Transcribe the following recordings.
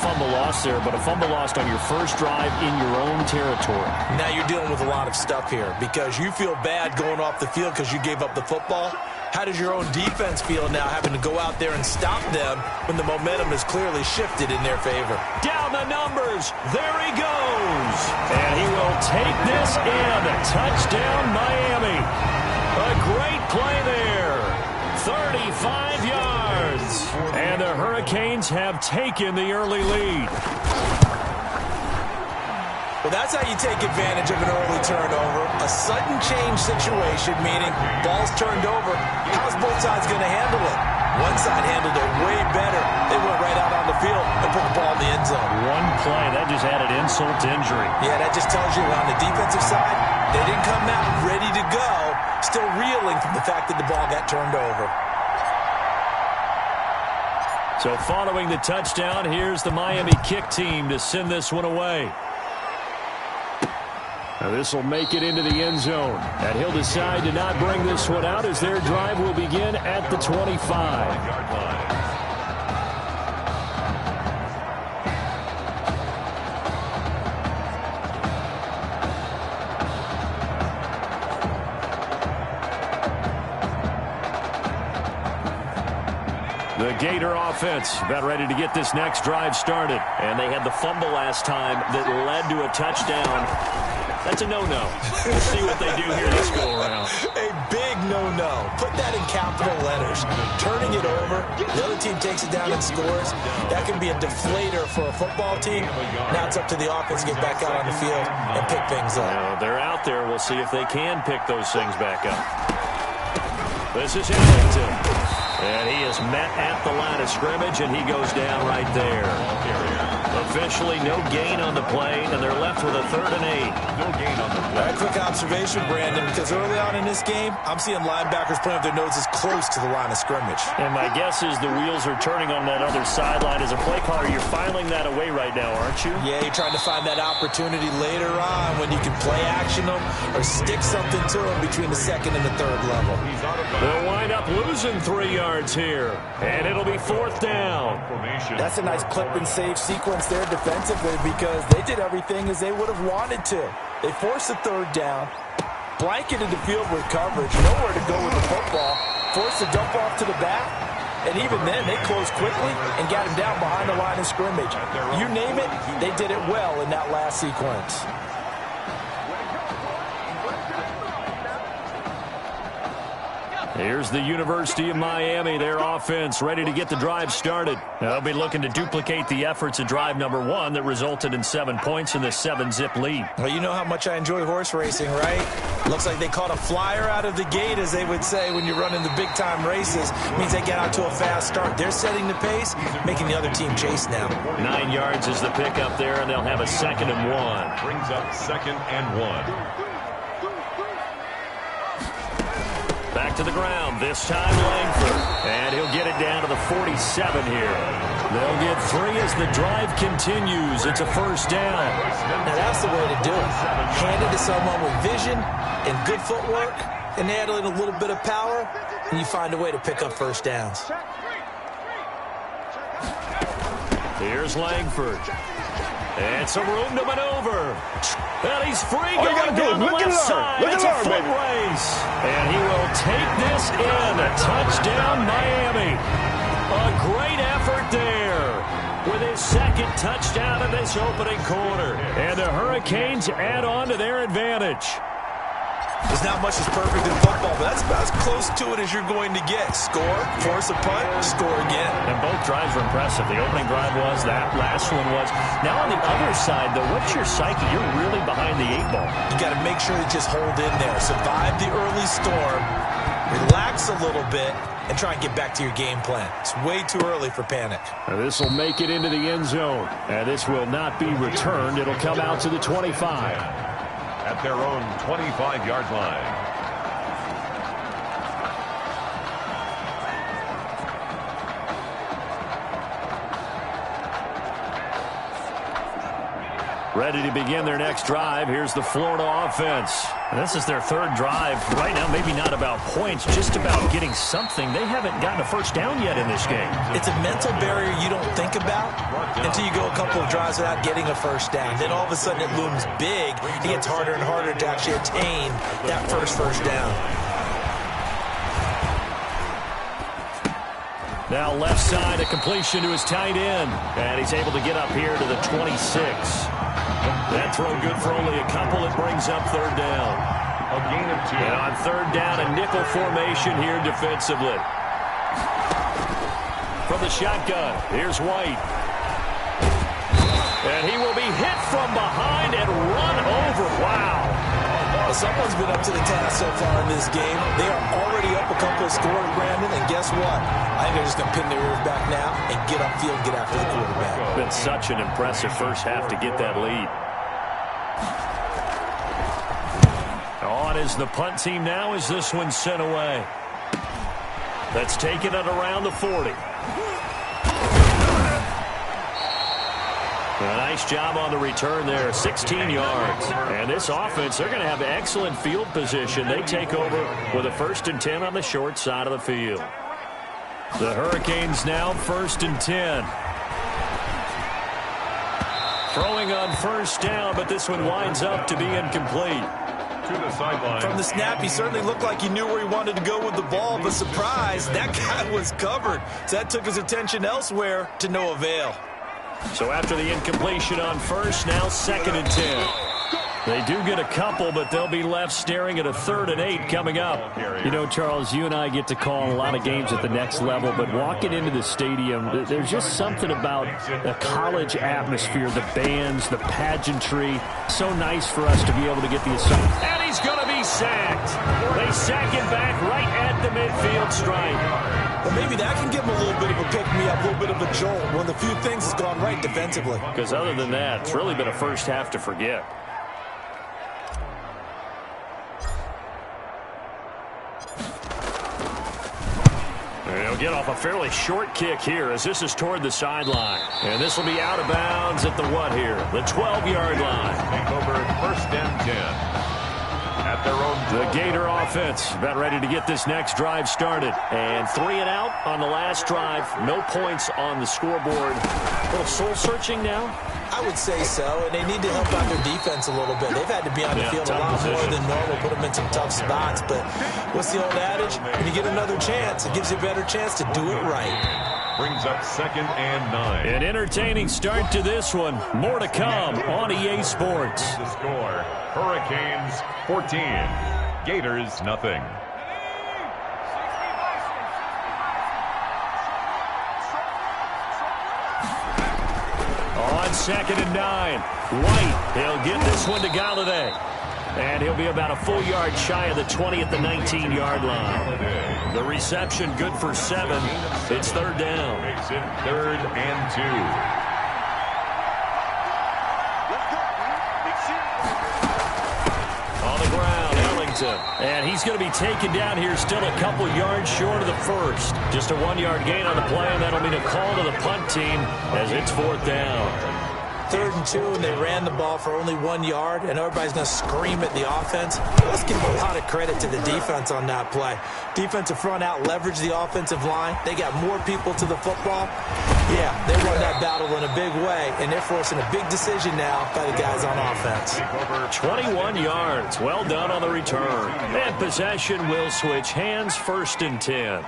fumble lost there, but a fumble lost on your first drive in your own territory. Now you're dealing with a lot of stuff here because you feel bad going off the field because you gave up the football. How does your own defense feel now having to go out there and stop them when the momentum is clearly shifted in their favor? Down the numbers. There he goes. And he will take this in. Touchdown, Miami. A great play there. 35 yards. And the Hurricanes have taken the early lead. Well, that's how you take advantage of an early turnover. A sudden change situation, meaning ball's turned over. How's both sides going to handle it? One side handled it way better. They went right out on the field and put the ball in the end zone. One play, that just added insult to injury. Yeah, that just tells you on the defensive side, they didn't come out ready to go, still reeling from the fact that the ball got turned over. So following the touchdown, here's the Miami kick team to send this one away. Now this will make it into the end zone. And he'll decide to not bring this one out as their drive will begin at the 25-yard line. The Gator offense about ready to get this next drive started. And they had the fumble last time that led to a touchdown. That's a no-no. We'll see what they do here this go-around. A big no-no. Put that in capital letters. Turning it over, the other team takes it down and scores. That can be a deflator for a football team. Now it's up to the offense to get back out on the field and pick things up. Well, they're out there. We'll see if they can pick those things back up. This is Ellington. And he is met at the line of scrimmage, and he goes down right there. Officially no gain on the play, and they're left with a 3rd and 8. No gain on the play. A quick observation, Brandon, because early on in this game, I'm seeing linebackers putting up their noses close to the line of scrimmage. And my guess is the wheels are turning on that other sideline. As a play caller, you're filing that away right now, aren't you? Yeah, you're trying to find that opportunity later on when you can play action them or stick something to them between the 2nd and the 3rd level. They'll wind up losing 3 yards here, and it'll be 4th down. That's a nice clip and save sequence there defensively because they did everything as they would have wanted to. They forced the 3rd down, blanketed the field with coverage, nowhere to go with the football, forced the dump off to the back, and even then they closed quickly and got him down behind the line of scrimmage. You name it, they did it well in that last sequence. Here's the University of Miami, their offense ready to get the drive started. They'll be looking to duplicate the efforts of drive number 1 that resulted in 7 points in the 7-zip lead. Well, you know how much I enjoy horse racing, right? Looks like they caught a flyer out of the gate, as they would say when you're running the big-time races. It means they get out to a fast start. They're setting the pace, making the other team chase now. 9 yards is the pickup there, and they'll have a 2nd and 1. Brings up 2nd and 1. Back to the ground, this time Langford. And he'll get it down to the 47 here. They'll get 3 as the drive continues. It's a 1st down. Now that's the way to do it. Hand it to someone with vision and good footwork and add in a little bit of power, and you find a way to pick up 1st downs. Here's Langford. And some room to maneuver. And he's free going down the left side. It's a foot race. And he will take this in. A touchdown, Miami. A great effort there with his 2nd touchdown in this opening quarter. And the Hurricanes add on to their advantage. There's not much that's perfect in football, but that's about as close to it as you're going to get. Score, force a punt, score again. And both drives were impressive. The opening drive was, that last one was. Now on the other side, though, what's your psyche? You're really behind the 8 ball. You got to make sure you just hold in there. Survive the early storm, relax a little bit, and try and get back to your game plan. It's way too early for panic. This will make it into the end zone. And this will not be returned. It'll come out to the 25. At their own 25-yard line. Ready to begin their next drive. Here's the Florida offense. And this is their third drive. Right now, maybe not about points, just about getting something. They haven't gotten a first down yet in this game. It's a mental barrier you don't think about until you go a couple of drives without getting a first down. Then all of a sudden it looms big. It gets harder and harder to actually attain that first down. Now left side, a completion to his tight end. And he's able to get up here to the 26. That throw good for only a couple. It brings up third down. A gain of 2. And on third down, a nickel formation here defensively. From the shotgun, here's White. And he will be hit from behind and run over. Wow. Well, someone's been up to the task so far in this game. They are already up a couple of scores, Brandon, and guess what? I think they're just going to pin their ears back now and get upfield and get after the quarterback. Been such an impressive first half to get that lead. On is the punt team now as this one's sent away. That's taken it around the 40. A nice job on the return there, 16 yards. And this offense, they're going to have excellent field position. They take over with a 1st and 10 on the short side of the field. The Hurricanes now 1st and 10. Throwing on first down, but this one winds up to be incomplete. To the sideline. From the snap, he certainly looked like he knew where he wanted to go with the ball, but surprise, that guy was covered. So that took his attention elsewhere to no avail. So after the incompletion on first, now 2nd and 10. They do get a couple, but they'll be left staring at a 3rd and 8 coming up. You know, Charles, you and I get to call a lot of games at the next level, but walking into the stadium, there's just something about the college atmosphere, the bands, the pageantry. So nice for us to be able to get the assignment. And he's going to be sacked. They sack him back right at the midfield stripe. Well, maybe that can give him a little bit of a pick-me-up, a little bit of a jolt. One of the few things has gone right defensively. Because other than that, it's really been a first half to forget. He'll get off a fairly short kick here as this is toward the sideline. And this will be out of bounds at the what here? The 12-yard line. Take over 1st and 10. At their own. The Gator offense about ready to get this next drive started. And 3 and out on the last drive. No points on the scoreboard. A little soul-searching now? I would say so, and they need to help out their defense a little bit. They've had to be on the field a lot more than normal, put them in some tough spots. But what's the old adage? When you get another chance, it gives you a better chance to do it right. Brings up 2nd and 9. An entertaining start to this one. More to come on EA Sports. The score, Hurricanes 14, Gators nothing. On 2nd and 9, White, he'll get this one to Galladay. And he'll be about a full yard shy of the 20 at the 19-yard line. The reception good for 7. It's 3rd down. Makes it 3rd and 2. On the ground, Ellington. And he's going to be taken down here still a couple yards short of the 1st. Just a 1-yard gain on the play, and that'll mean a call to the punt team as it's 4th down. 3rd and 2, and they ran the ball for only 1 yard, and everybody's going to scream at the offense. Let's give a lot of credit to the defense on that play. Defensive front out leveraged the offensive line. They got more people to the football. Yeah, they won that battle in a big way, and they're forcing a big decision now by the guys on offense. 21 yards. Well done on the return. And possession will switch hands, 1st and 10.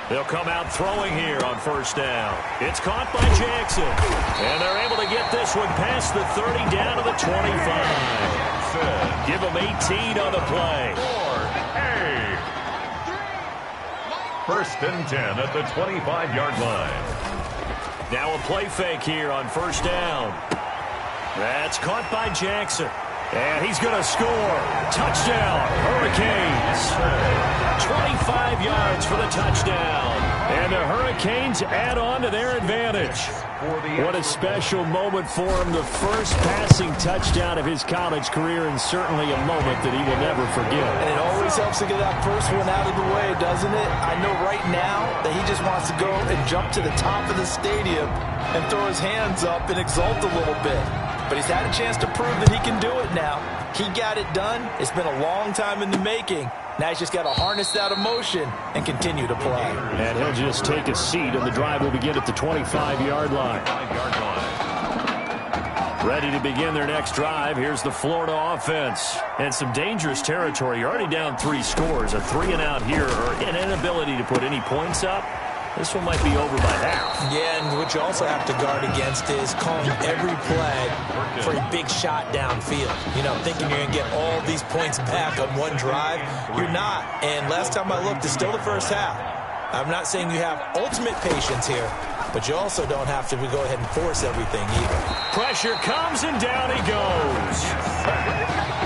They'll come out throwing here on 1st down. It's caught by Jackson. And they're able to get this one past the 30 down to the 25. Give them 18 on the play. 1st and 10 at the 25-yard line. Now a play fake here on 1st down. That's caught by Jackson. And he's going to score. Touchdown, Hurricanes. 25 yards for the touchdown. And the Hurricanes add on to their advantage. What a special moment for him. The first passing touchdown of his college career, and certainly a moment that he will never forget. And it always helps to get that first one out of the way, doesn't it? I know right now that he just wants to go and jump to the top of the stadium and throw his hands up and exult a little bit. But he's had a chance to prove that he can do it now. He got it done. It's been a long time in the making. Now he's just got to harness that emotion and continue to play. And he'll just take a seat, and the drive will begin at the 25-yard line. Ready to begin their next drive. Here's the Florida offense. And some dangerous territory. You're already down 3 scores. A 3-and-out here, or an inability to put any points up. This one might be over by half. Yeah, and what you also have to guard against is calling every play for a big shot downfield. You know, thinking you're going to get all these points back on one drive. You're not. And last time I looked, it's still the first half. I'm not saying you have ultimate patience here, but you also don't have to go ahead and force everything either. Pressure comes, and down he goes.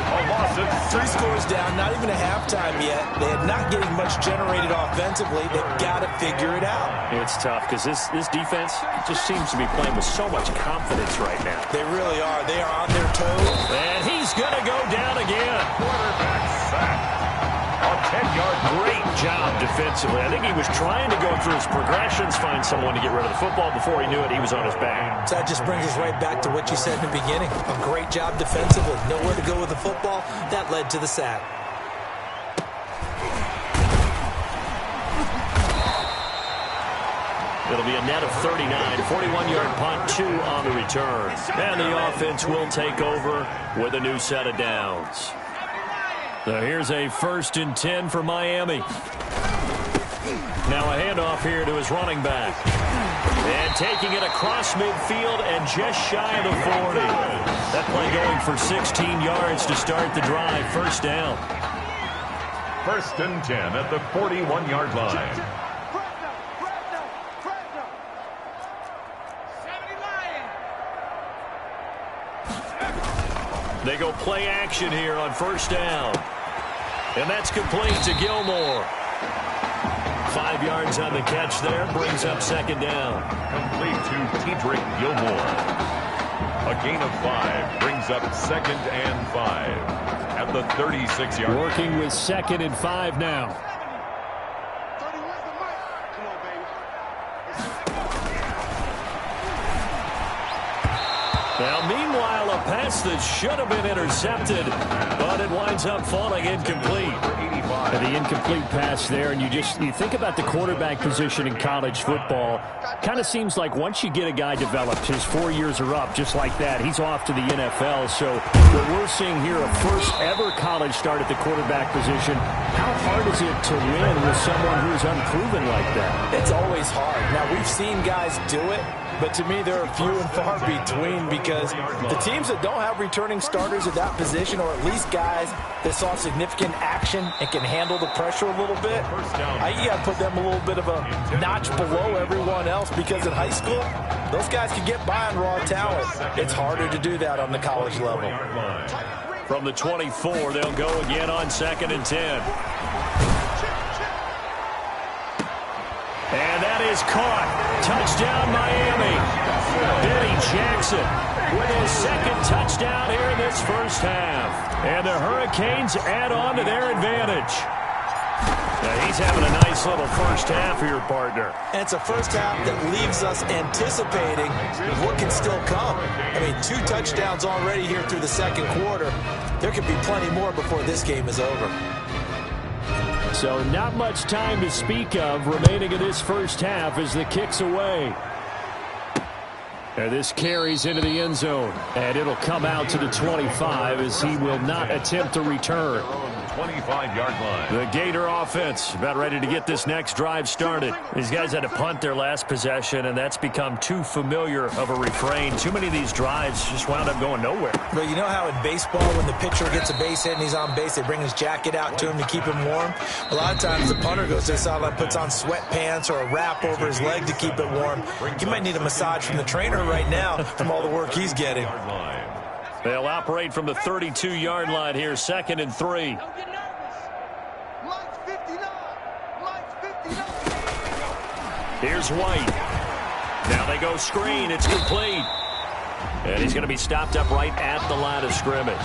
A loss of 3 scores down, not even a halftime yet. They are not getting much generated offensively. They've got to figure it out. It's tough because this defense just seems to be playing with so much confidence right now. They really are. They are on their toes. And he's going to go down again. quarterback sack. A 10-yard Great job defensively. I think he was trying to go through his progressions, find someone to get rid of the football. Before he knew it, he was on his back. So that just brings us right back to what you said in the beginning. A great job defensively. Nowhere to go with the football. That led to the sack. It'll be a net of 39, 41-yard punt, 2 on the return. And the offense will take over with a new set of downs. So here's a 1st and 10 for Miami. Now a handoff here to his running back. And taking it across midfield and just shy of the 40. That play going for 16 yards to start the drive. 1st down. 1st and 10 at the 41-yard line. They go play action here on 1st down. And that's complete to Gilmore. 5 yards on the catch there. Brings up 2nd down. Complete to Tedrick Gilmore. A gain of 5 brings up 2nd and 5 at the 36-yard line. Working with 2nd and 5 now. Now, meanwhile, a pass that should have been intercepted, but it winds up falling incomplete. And the incomplete pass there, and you think about the quarterback position in college football. Kind of seems like once you get a guy developed, his 4 years are up, just like that. He's off to the NFL. So what we're seeing here, a first ever college start at the quarterback position. How hard is it to win with someone who's unproven like that? It's always hard. Now, we've seen guys do it, but to me, there are few and far between because the teams that don't have returning starters at that position, or at least guys that saw significant action and can handle the pressure a little bit, you got to put them a little bit of a notch below everyone else because in high school, those guys can get by on raw talent. It's harder to do that on the college level. From the 24, they'll go again on 2nd and 10. And that is caught. Touchdown, Miami. Benny Jackson with his 2nd touchdown here in this 1st half. And the Hurricanes add on to their advantage. Now he's having a nice little 1st half here, partner. And it's a 1st half that leaves us anticipating what can still come. I mean, 2 touchdowns already here through the 2nd quarter. There could be plenty more before this game is over. So not much time to speak of remaining in this 1st half as the kick's away. And this carries into the end zone. And it'll come out to the 25 as he will not attempt to return. 25-yard line. The Gator offense about ready to get this next drive started. These guys had to punt their last possession, and that's become too familiar of a refrain. Too many of these drives just wound up going nowhere. But you know how in baseball, when the pitcher gets a base hit and he's on base, they bring his jacket out to him to keep him warm? A lot of times the punter goes to the sideline, puts on sweatpants or a wrap over his leg to keep it warm. He might need a massage from the trainer right now from all the work he's getting. They'll operate from the 32-yard line here, 2nd and 3. Here's White. Now they go screen. It's complete. And he's going to be stopped up right at the line of scrimmage.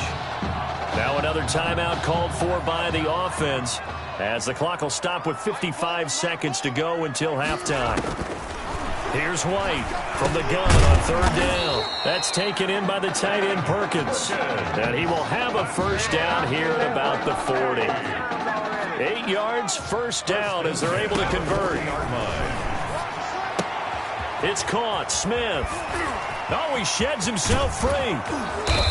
Now another timeout called for by the offense, as the clock will stop with 55 seconds to go until halftime. Here's White from the gun on third down. That's taken in by the tight end Perkins. And he will have a first down here at about the 40. 8 yards, first down as they're able to convert. It's caught. Smith. Oh, he sheds himself free.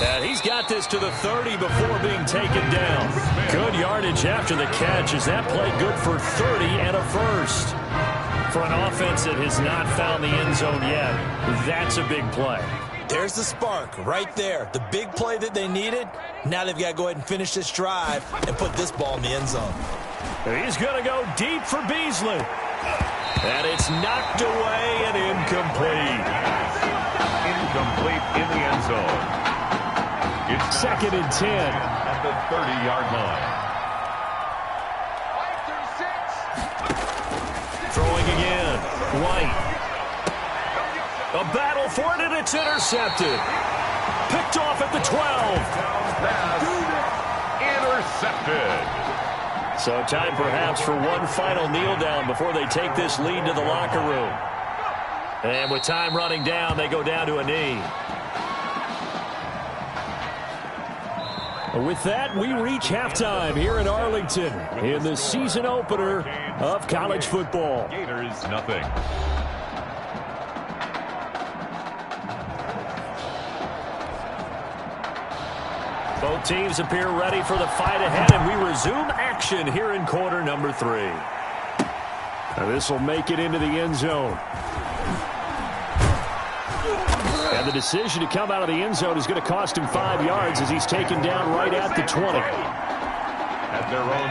And he's got this to the 30 before being taken down. Good yardage after the catch as that play good for 30 and a first. For an offense that has not found the end zone yet, that's a big play. There's the spark right there. The big play that they needed. Now they've got to go ahead and finish this drive and put this ball in the end zone. He's going to go deep for Beasley. And it's knocked away and incomplete. Incomplete in the end zone. It's second and 10 at the 30-yard line. Throwing again. White. A battle for it, and it's intercepted. Picked off at the 12. Intercepted. So time perhaps for one final kneel down before they take this lead to the locker room. And with time running down, they go down to a knee. With that, we reach halftime here in Arlington in the season opener of college football. Gators, nothing. Both teams appear ready for the fight ahead, and we resume action here in quarter number 3. Now this will make it into the end zone. And the decision to come out of the end zone is going to cost him 5 yards as he's taken down right at the 20.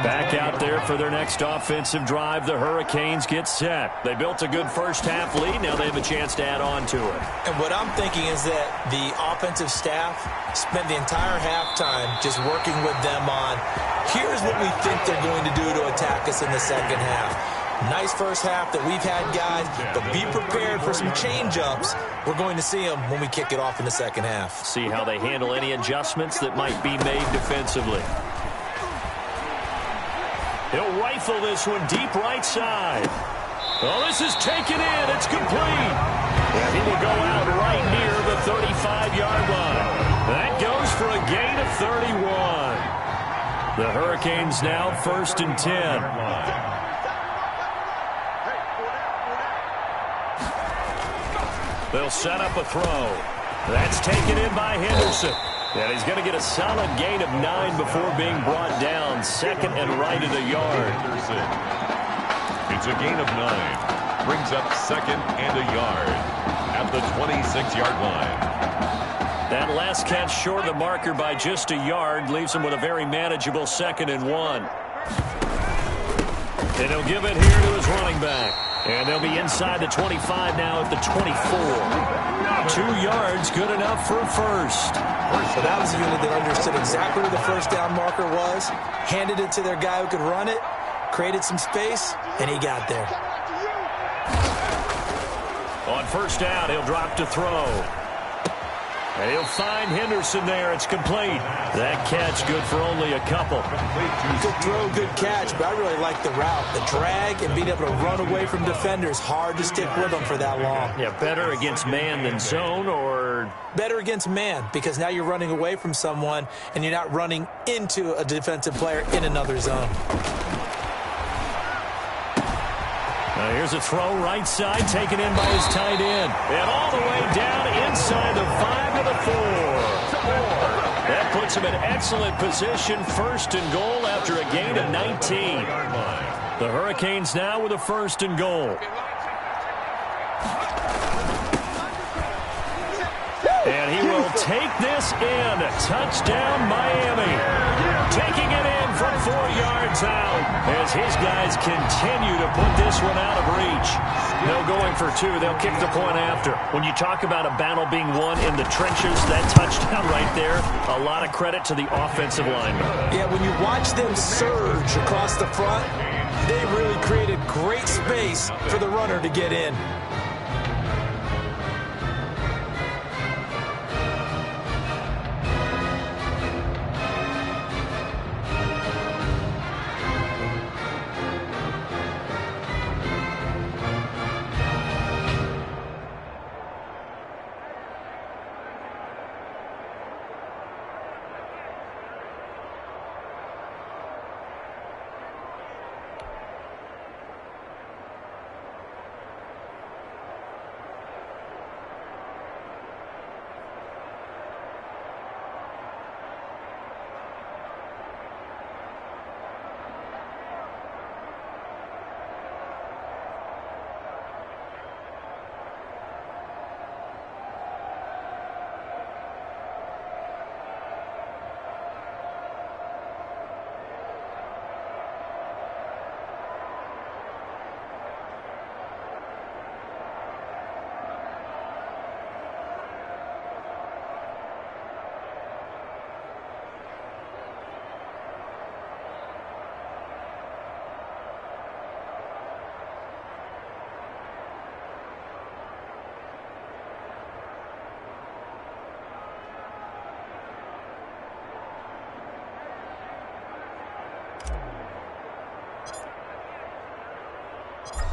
Back out there for their next offensive drive, the Hurricanes get set. They built a good first half lead. Now they have a chance to add on to it. And what I'm thinking is that the offensive staff spent the entire halftime just working with them on, here's what we think they're going to do to attack us in the second half. Nice first half that we've had, guys, but be prepared for some change-ups. We're going to see them when we kick it off in the second half. See how they handle any adjustments that might be made defensively. He'll rifle this one deep right side. Oh, this is taken in. It's complete. And he will go out right near the 35-yard line. That goes for a gain of 31. The Hurricanes now 1st and 10. They'll set up a throw. That's taken in by Henderson. And he's going to get a solid gain of 9 before being brought down. 2nd and right at a yard. It's a gain of 9. Brings up 2nd and a yard at the 26-yard line. That last catch short of the marker by just a yard leaves him with a very manageable 2nd and 1. And he'll give it here to his running back. And they'll be inside the 25 now at the 24. 2 yards, good enough for a first. So that was a unit that understood exactly where the first down marker was, handed it to their guy who could run it, created some space, and he got there. On first down, he'll drop to throw. And he'll find Henderson there. It's complete. That catch good for only a couple. Good throw, good catch, but I really like the route. The drag and being able to run away from defenders. Hard to stick with them for that long. Yeah, better against man than zone, or? Better against man, because now you're running away from someone and you're not running into a defensive player in another zone. Now here's a throw right side, taken in by his tight end. And all the way down inside the 5 to the 4. That puts him in excellent position, 1st and goal after a gain of 19. The Hurricanes now with a 1st and goal. And he will take this in. Touchdown, Miami. Taking it in from 4 yards out as his guys continue to put this one out of reach. No going for 2. They'll kick the point after. When you talk about a battle being won in the trenches, that touchdown right there, a lot of credit to the offensive lineman. Yeah, when you watch them surge across the front, They really created great space for the runner to get in.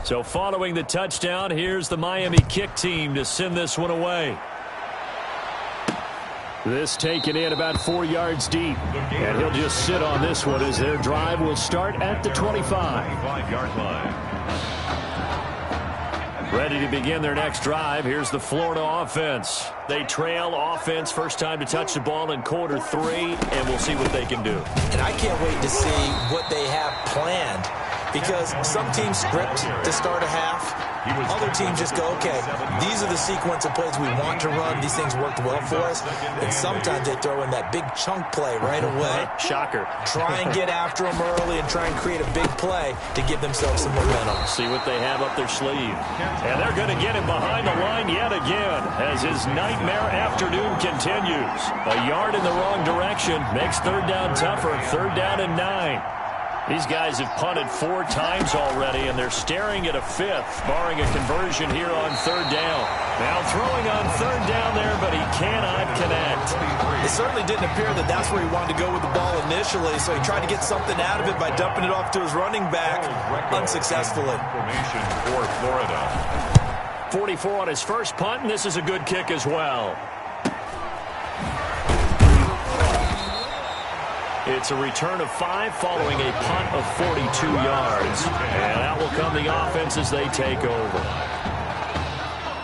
So following the touchdown, here's the Miami kick team to send this one away. This taken in about 4 yards deep. And he'll just sit on this one as their drive will start at the 25-yard line. Ready to begin their next drive. Here's the Florida offense. They trail offense first time to touch the ball in quarter 3, and we'll see what they can do. And I can't wait to see what they have planned, because some teams script to start a half. Other teams just go, okay, these are the sequence of plays we want to run. These things worked well for us. And sometimes they throw in that big chunk play right away. Shocker. Try and get after them early and try and create a big play to give themselves some momentum. See what they have up their sleeve. And they're going to get him behind the line yet again as his nightmare afternoon continues. A yard in the wrong direction makes third down tougher. Third down and 9. These guys have punted 4 times already, and they're staring at a 5th, barring a conversion here on third down. Now throwing on third down there, but he cannot connect. It certainly didn't appear that that's where he wanted to go with the ball initially, so he tried to get something out of it by dumping it off to his running back unsuccessfully. Formation for Florida. 44 on his first punt, and this is a good kick as well. It's a return of 5 following a punt of 42 yards. And out will come the offense as they take over.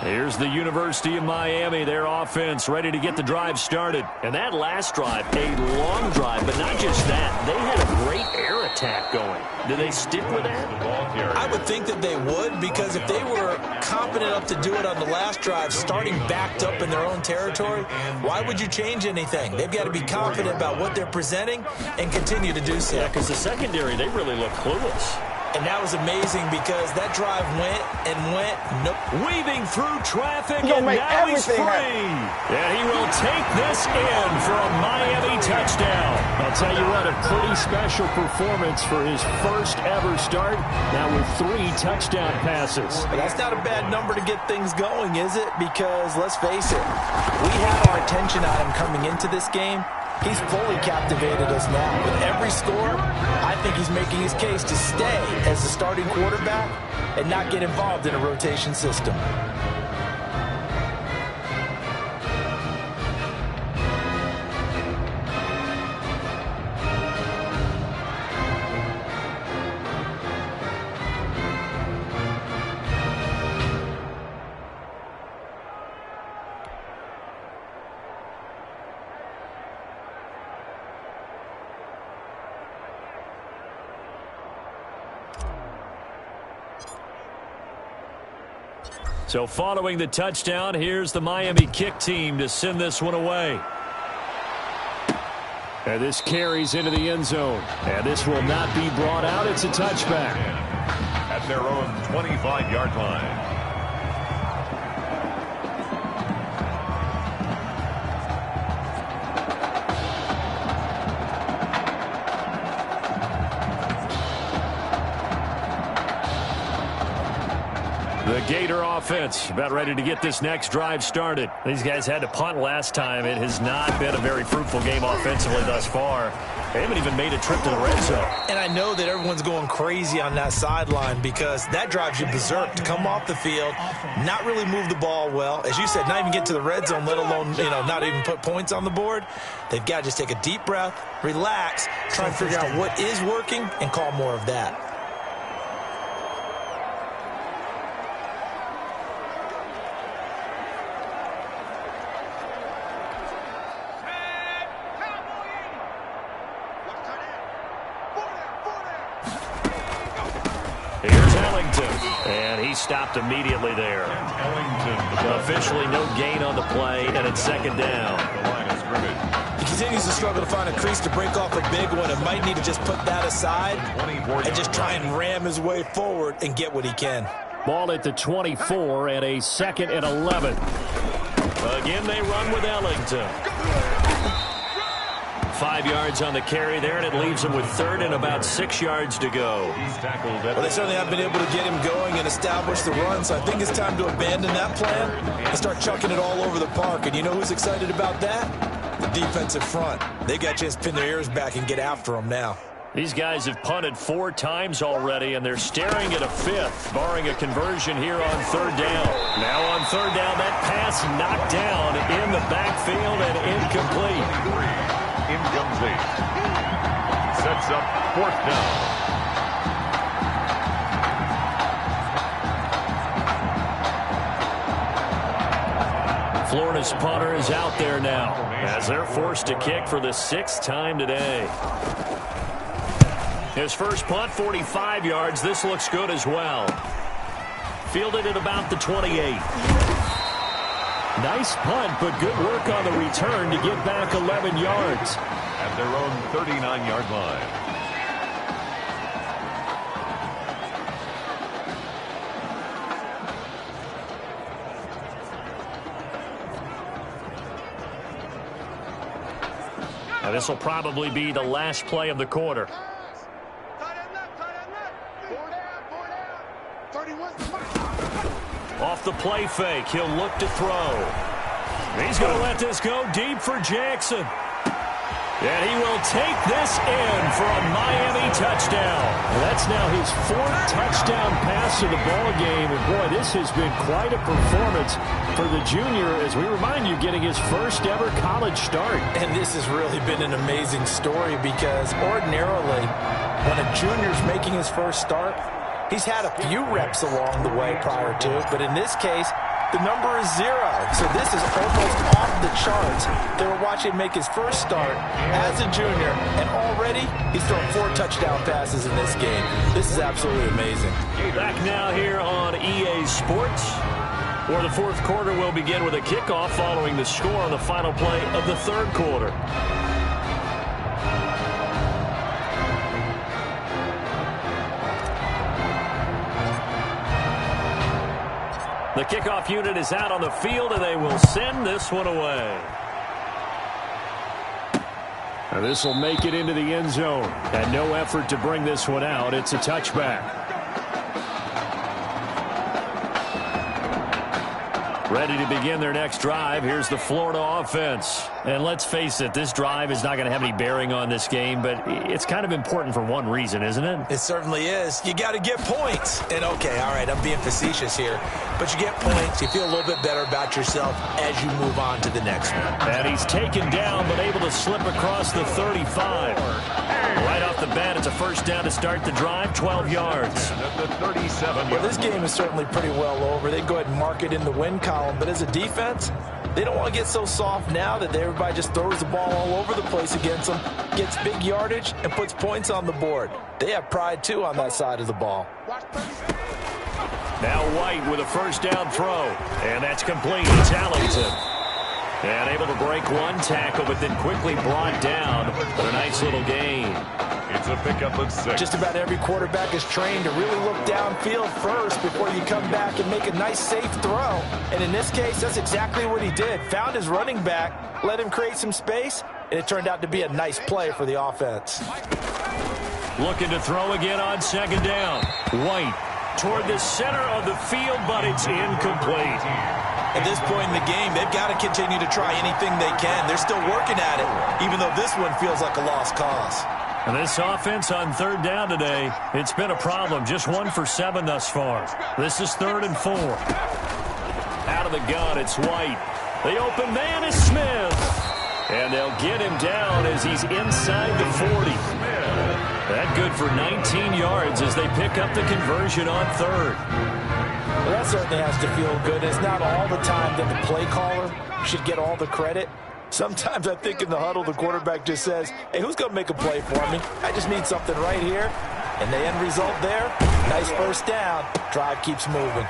Here's the University of Miami, their offense, ready to get the drive started. And that last drive, a long drive, but not just that. They had a great air attack going. Do they stick with that? I would think that they would, because if they were competent enough to do it on the last drive, starting backed up in their own territory, why would you change anything? They've got to be confident about what they're presenting and continue to do so. Yeah, because the secondary, they really look clueless. And that was amazing because that drive went and went. Nope. Weaving through traffic, and now he's free. And he will take this in for a Miami touchdown. I'll tell you what, a pretty special performance for his first ever start. Now with 3 touchdown passes. But that's not a bad number to get things going, is it? Because let's face it, we had our attention on him coming into this game. He's fully captivated us now. With every score, I think he's making his case to stay as the starting quarterback and not get involved in a rotation system. So following the touchdown, here's the Miami kick team to send this one away. And this carries into the end zone. And this will not be brought out. It's a touchback. At their own 25-yard line. Gator offense about ready to get this next drive started. These guys had to punt last time. It has not been a very fruitful game offensively thus far. They haven't even made a trip to the red zone. And I know that everyone's going crazy on that sideline because that drives you berserk to come off the field, not really move the ball well. As you said, not even get to the red zone, let alone, not even put points on the board. They've got to just take a deep breath, relax, try and figure out what is working, and call more of that. Here's Ellington, and he stopped immediately there. Officially no gain on the play, and it's second down. The line of scrimmage. He continues to struggle to find a crease to break off a big one and might need to just put that aside and just try and ram his way forward and get what he can. Ball at the 24 and a 2nd and 11. Again, they run with Ellington. 5 yards on the carry there, and it leaves him with 3rd and about 6 yards to go. He's tackled at Well, they certainly have been able to get him going and establish the run, so I think it's time to abandon that plan and start chucking it all over the park. And you know who's excited about that? The defensive front. They got a chance to pin their ears back and get after him now. These guys have punted 4 times already, and they're staring at a 5th, barring a conversion here on 3rd down. Now on 3rd down, that pass knocked down in the backfield and incomplete. In comes 8. Sets up 4th down. Florida's punter is out there now as they're forced to kick for the 6th time today. His first punt, 45 yards. This looks good as well. Fielded at about the 28. Nice punt, but good work on the return to get back 11 yards. At their own 39-yard line. Now this will probably be the last play of the quarter. Off the play fake, he'll look to throw. He's going to let this go deep for Jackson. And he will take this in for a Miami touchdown. That's now his 4th touchdown pass of the ball game. And boy, this has been quite a performance for the junior, as we remind you, getting his first ever college start. And this has really been an amazing story because ordinarily, when a junior's making his first start, he's had a few reps along the way prior to it, but in this case, the number is 0. So this is almost off the charts. They were watching him make his first start as a junior, and already he's thrown 4 touchdown passes in this game. This is absolutely amazing. Back now here on EA Sports, where the 4th quarter will begin with a kickoff following the score on the final play of the 3rd quarter. The kickoff unit is out on the field, and they will send this one away. And this will make it into the end zone. And no effort to bring this one out. It's a touchback. Ready to begin their next drive. Here's the Florida offense. And let's face it, this drive is not going to have any bearing on this game, but it's kind of important for one reason, isn't it? It certainly is. You got to get points. And okay, all right, I'm being facetious here, but you get points. You feel a little bit better about yourself as you move on to the next one. And he's taken down, but able to slip across the 35. Right off the bat, it's a first down to start the drive, 12 yards. At the 37. Well, this game is certainly pretty well over. They go ahead and mark it in the win column, but as a defense, they don't want to get so soft now that everybody just throws the ball all over the place against them, gets big yardage, and puts points on the board. They have pride, too, on that side of the ball. Now White with a first down throw, and that's complete. It's Ellington. And able to break one tackle, but then quickly brought down for a nice little gain. It's a pickup of 6. Just about every quarterback is trained to really look downfield first before you come back and make a nice, safe throw. And in this case, that's exactly what he did. Found his running back, let him create some space, and it turned out to be a nice play for the offense. Looking to throw again on second down. White toward the center of the field, but it's incomplete. At this point in the game, they've got to continue to try anything they can. They're still working at it, even though this one feels like a lost cause. And this offense on third down today, it's been a problem. Just 1 for 7 thus far. This is 3rd and 4. Out of the gun, it's White. The open man is Smith. And they'll get him down as he's inside the 40. That good for 19 yards as they pick up the conversion on 3rd. Well, that certainly has to feel good. It's not all the time that the play caller should get all the credit. Sometimes I think in the huddle, the quarterback just says, hey, who's going to make a play for me? I just need something right here. And the end result there, nice first down. Drive keeps moving.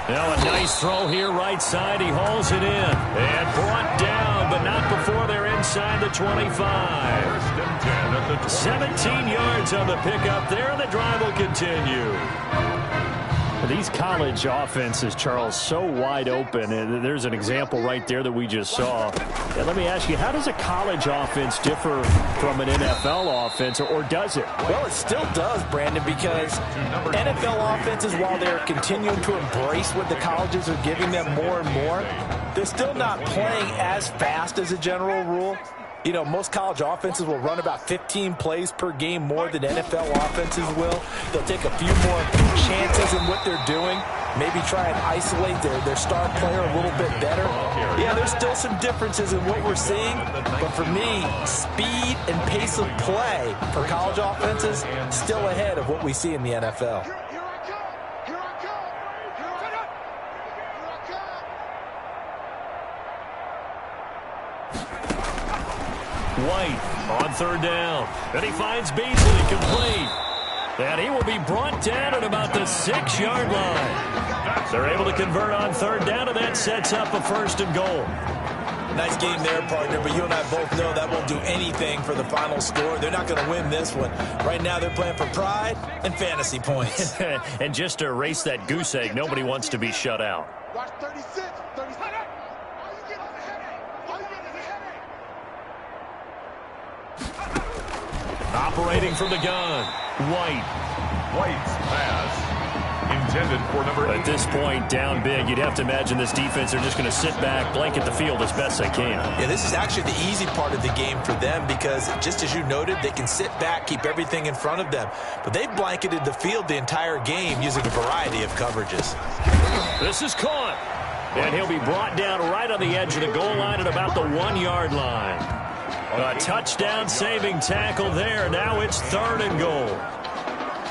Now a nice throw here right side. He hauls it in. And brought down, but not before they're inside the 25. 17 yards on the pickup there, and the drive will continue. These college offenses, Charles, so wide open. And there's an example right there that we just saw. And let me ask you, how does a college offense differ from an NFL offense, or does it? Well, it still does, Brandon, because NFL offenses, while they're continuing to embrace what the colleges are giving them more and more, they're still not playing as fast as a general rule. You know, most college offenses will run about 15 plays per game more than NFL offenses will. They'll take a few more chances in what they're doing, maybe try and isolate their star player a little bit better. Yeah, there's still some differences in what we're seeing, but for me, speed and pace of play for college offenses still ahead of what we see in the NFL. White on 3rd down. And he finds Beasley complete. And he will be brought down at about the 6-yard line. They're able to convert on 3rd down, and that sets up a 1st and goal. Nice game there, partner, but you and I both know that won't do anything for the final score. They're not going to win this one. Right now they're playing for pride and fantasy points. And just to erase that goose egg, nobody wants to be shut out. Watch 36, 37. Operating from the gun, White's pass intended for number 8. At this point, down big, you'd have to imagine this defense are just going to sit back, blanket the field as best they can. Yeah, this is actually the easy part of the game for them because, just as you noted, they can sit back, keep everything in front of them. But they've blanketed the field the entire game using a variety of coverages. This is caught. And he'll be brought down right on the edge of the goal line at about the 1-yard line. A touchdown-saving tackle there. Now it's 3rd and goal.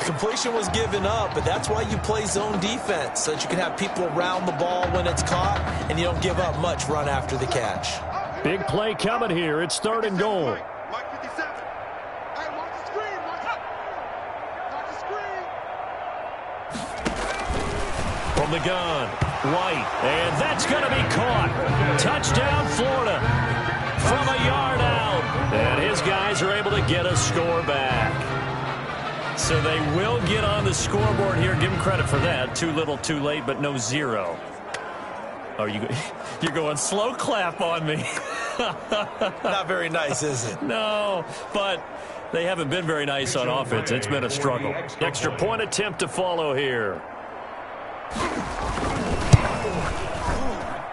Completion was given up, but that's why you play zone defense, so that you can have people around the ball when it's caught, and you don't give up much run after the catch. Big play coming here. It's 3rd and goal. Mike 57. Hey, watch the screen. Watch the screen. From the gun, White. And that's going to be caught. Touchdown, Florida. From a yard out. And his guys are able to get a score back. So they will get on the scoreboard here. Give them credit for that. Too little, too late, but no 0. Oh, you're going slow clap on me. Not very nice, is it? No, but they haven't been very nice on offense. It's been a struggle. Extra point attempt to follow here.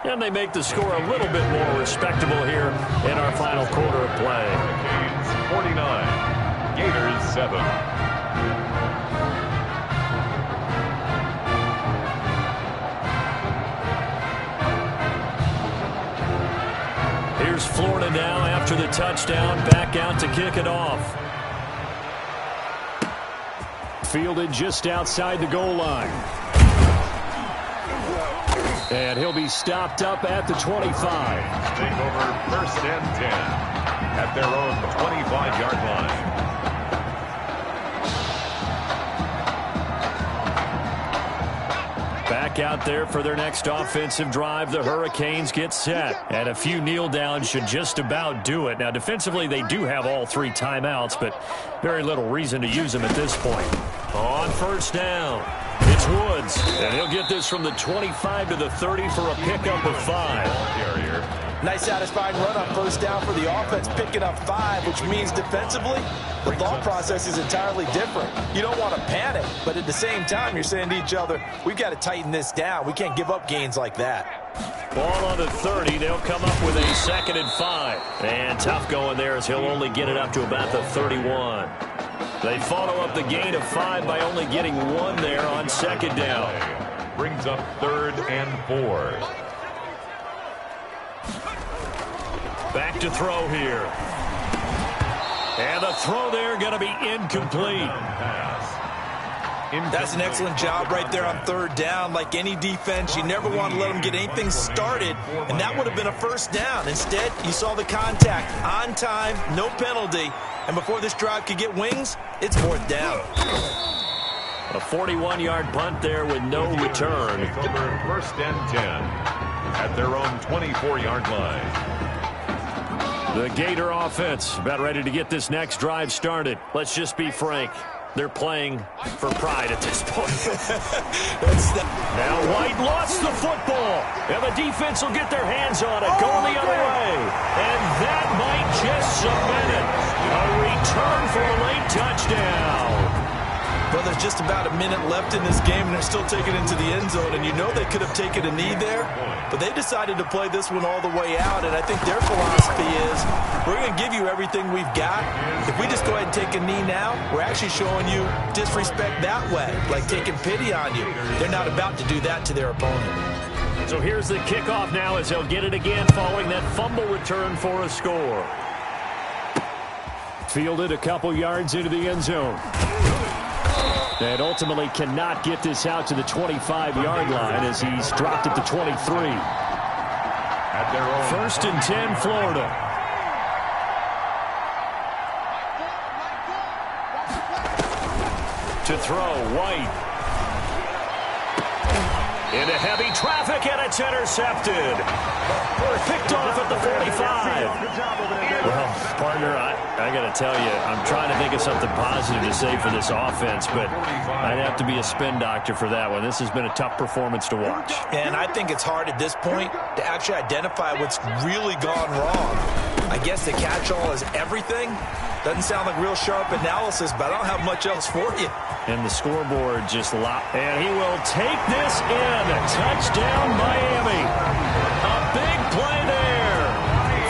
And they make the score a little bit more respectable here in our final quarter of play. Hurricanes 49, Gators 7. Here's Florida now after the touchdown, back out to kick it off. Fielded just outside the goal line. And he'll be stopped up at the 25. Take over 1st and 10 at their own 25-yard line. Back out there for their next offensive drive. The Hurricanes get set. And a few kneel downs should just about do it. Now, defensively, they do have all 3 timeouts, but very little reason to use them at this point. On 1st down, it's Woods. And he'll get this from the 25 to the 30 for a pickup of 5. Carrier Nice satisfying run on first down for the offense, picking up 5, which means defensively, the thought process is entirely different. You don't want to panic, but at the same time, you're saying to each other, we've got to tighten this down. We can't give up gains like that. Ball on the 30. They'll come up with a 2nd and 5. And tough going there as he'll only get it up to about the 31. They follow up the gain of 5 by only getting 1 there on 2nd down. Brings up 3rd and 4. Back to throw here. And the throw there going to be incomplete. That's an excellent job right there on 3rd down. Like any defense, you never want to let them get anything started, and that would have been a 1st down. Instead, you saw the contact on time, no penalty, and before this drive could get wings, it's 4th down. A 41-yard punt there with no return. 1st and 10 at their own 24-yard line. The Gator offense about ready to get this next drive started. Let's just be frank. They're playing for pride at this point. Now White lost the football. And the defense will get their hands on it. Going the other way. And that might just cement it. A return for a late touchdown. Well, there's just about a minute left in this game, and they're still taking it into the end zone. And you know they could have taken a knee there, but they decided to play this one all the way out. And I think their philosophy is, we're going to give you everything we've got. If we just go ahead and take a knee now, we're actually showing you disrespect that way, like taking pity on you. They're not about to do that to their opponent. So here's the kickoff now as they'll get it again following that fumble return for a score. Fielded a couple yards into the end zone. And ultimately cannot get this out to the 25-yard line as he's dropped at the 23. At their own 1st and 10, Florida. To throw, White. Into heavy traffic, and it's intercepted. Picked off at the 45. Well, partner, I got to tell you, I'm trying to think of something positive to say for this offense, but I'd have to be a spin doctor for that one. This has been a tough performance to watch. And I think it's hard at this point to actually identify what's really gone wrong. I guess the catch-all is everything. Doesn't sound like real sharp analysis, but I don't have much else for you. And the scoreboard just locked. And he will take this in. Touchdown, Miami. A big play there.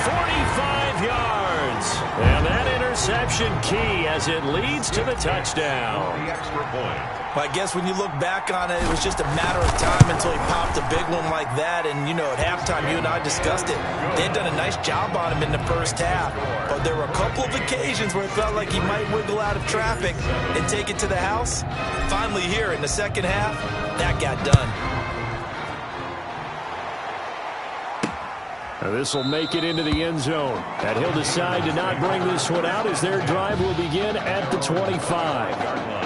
45 yards. And that interception key as it leads to the touchdown. the extra point. Well, I guess when you look back on it, it was just a matter of time until he popped a big one like that. And, you know, at halftime, you and I discussed it. They had done a nice job on him in the first half. But there were a couple of occasions where it felt like he might wiggle out of traffic and take it to the house. Finally here in the second half, that got done. Now this will make it into the end zone. And he'll decide to not bring this one out as their drive will begin at the 25.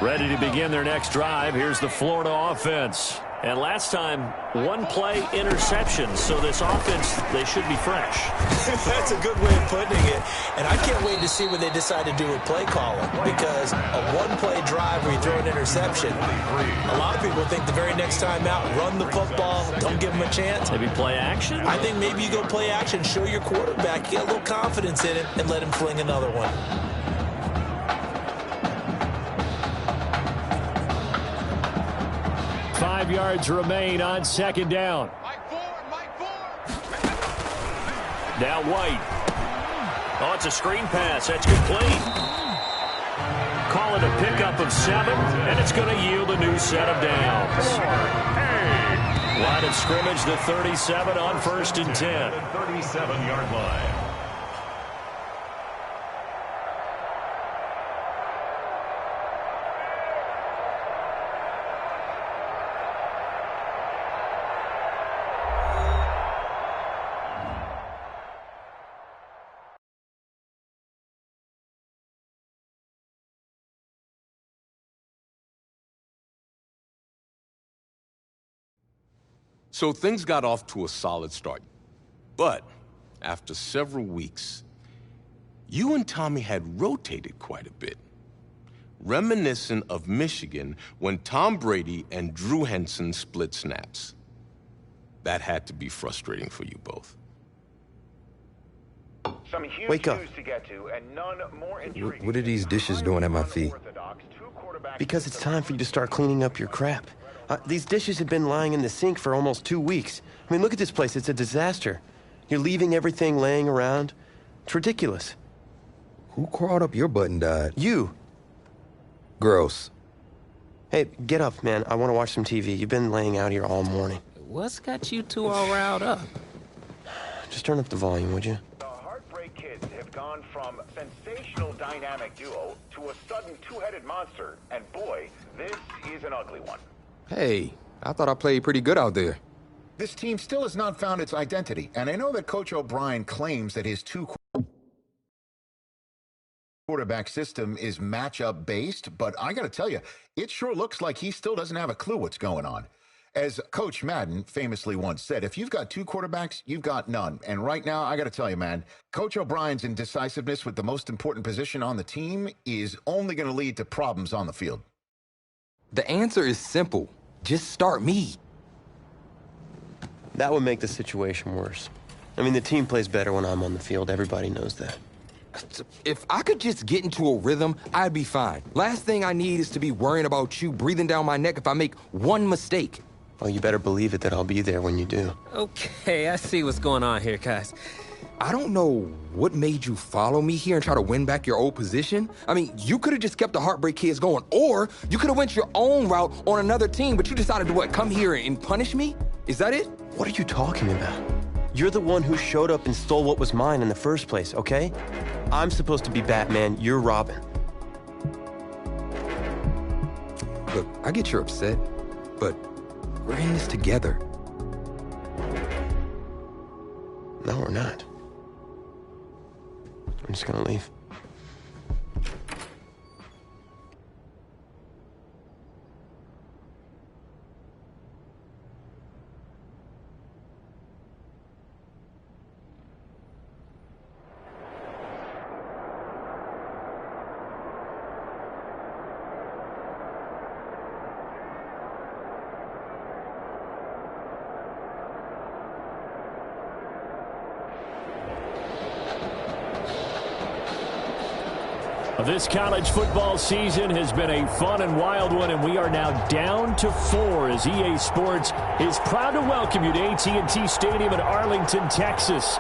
Ready to begin their next drive. Here's the Florida offense. And last time, one play interception. So this offense, they should be fresh. That's a good way of putting it. And I can't wait to see what they decide to do with play calling. Because a one-play drive where you throw an interception, a lot of people think the very next time out, run the football, don't give them a chance. Maybe play action? I think maybe you go play action, show your quarterback, get a little confidence in it, and let him fling another one. Five yards remain on second down. Now White. Oh, it's a screen pass. That's complete. Call it a pickup of 7, and it's going to yield a new set of downs. Line of scrimmage, the 37 on 1st and 10. 37-yard line. So things got off to a solid start. But after several weeks, you and Tommy had rotated quite a bit. Reminiscent of Michigan when Tom Brady and Drew Henson split snaps. That had to be frustrating for you both. Some huge Wake up. news to get to, and none more intriguing. What are these dishes doing at my feet? Because it's time for you to start cleaning up your crap. These dishes have been lying in the sink for almost 2 weeks. I mean, look at this place. It's a disaster. You're leaving everything laying around. It's ridiculous. Who crawled up your butt and died? You. Gross. Hey, get up, man. I want to watch some TV. You've been laying out here all morning. What's got you two all riled up? Just turn up the volume, would you? The Heartbreak Kids have gone from sensational dynamic duo to a sudden two-headed monster, and boy, this is an ugly one. Hey, I thought I played pretty good out there. This team still has not found its identity, and I know that Coach O'Brien claims that his two-quarterback system is matchup based, but I gotta tell you, it sure looks like he still doesn't have a clue what's going on. As Coach Madden famously once said, if you've got two quarterbacks, you've got none. And right now, I gotta tell you, man, Coach O'Brien's indecisiveness with the most important position on the team is only gonna lead to problems on the field. The answer is simple. Just start me. That would make the situation worse. I mean, the team plays better when I'm on the field. Everybody knows that. If I could just get into a rhythm, I'd be fine. Last thing I need is to be worrying about you breathing down my neck if I make one mistake. Well, you better believe it that I'll be there when you do. Okay, I see what's going on here, guys. I don't know what made you follow me here and try to win back your old position. I mean, you could have just kept the Heartbreak Kids going, or you could have went your own route on another team, but you decided to what, come here and punish me? Is that it? What are you talking about? You're the one who showed up and stole what was mine in the first place, okay? I'm supposed to be Batman, you're Robin. Look, I get you're upset, but we're in this together. No, we're not. I'm just gonna leave. This college football season has been a fun and wild one, and we are now down to 4 as EA Sports is proud to welcome you to AT&T Stadium in Arlington, Texas.